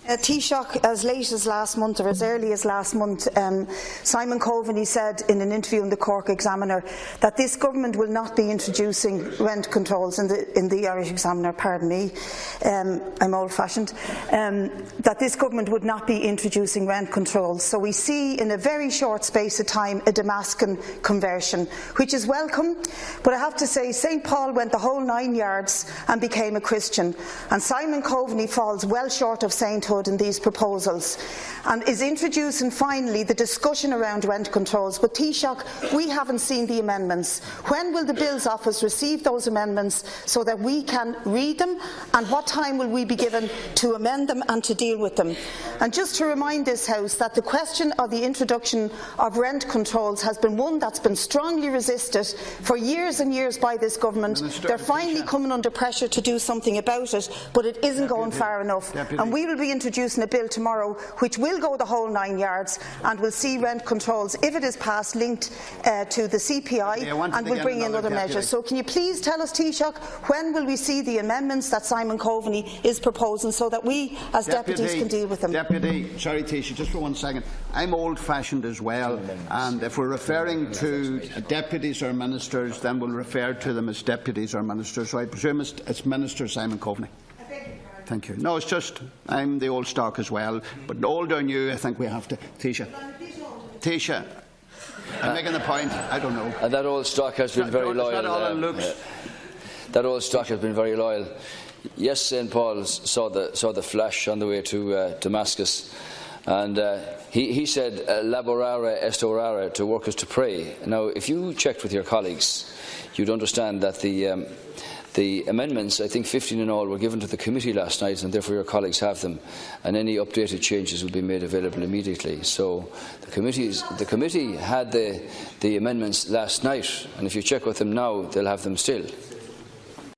Taoiseach, as late as last month, or as early as last month, Simon Coveney said in an interview in the Cork Examiner that this government will not be introducing rent controls in the Irish Examiner. Pardon me, I'm old-fashioned. That this government would not be introducing rent controls. So we see, in a very short space of time, a Damascus conversion, which is welcome. But I have to say, St Paul went the whole 9 yards and became a Christian, and Simon Coveney falls well short of sainthood in these proposals, and is introducing finally the discussion around rent controls. But Taoiseach, we haven't seen the amendments. When will the Bills Office receive those amendments so that we can read them, and what time will we be given to amend them and to deal with them? And just to remind this House that the question of the introduction of rent controls has been one that's been strongly resisted for years and years by this government. They're finally coming under pressure to do something about it, but it isn't going far enough. And we will be introducing a bill tomorrow which will go the whole 9 yards and will see rent controls, if it is passed, linked to the CPI, and will bring in other measures. So can you please tell us, Taoiseach, when will we see the amendments that Simon Coveney is proposing, so that we as deputies can deal with them? Sorry Taoiseach, just for 1 second. I'm old-fashioned as well, and if we're referring to deputies or ministers, then we'll refer to them as deputies or ministers. So I presume it's Minister Simon Coveney. Thank you. No, it's just I'm the old stock as well, but older than you, I think we have to. Taoiseach, I'm making the point. I don't know. And that old stock has been very loyal. That old stock has been very loyal. Yes, St Paul saw the flash on the way to Damascus, and he said "laborare est orare," to work is to pray. Now, if you checked with your colleagues, you'd understand that the amendments, I think 15 in all, were given to the committee last night, and therefore your colleagues have them, and any updated changes will be made available immediately. So the committee had the amendments last night, and if you check with them now, they'll have them still.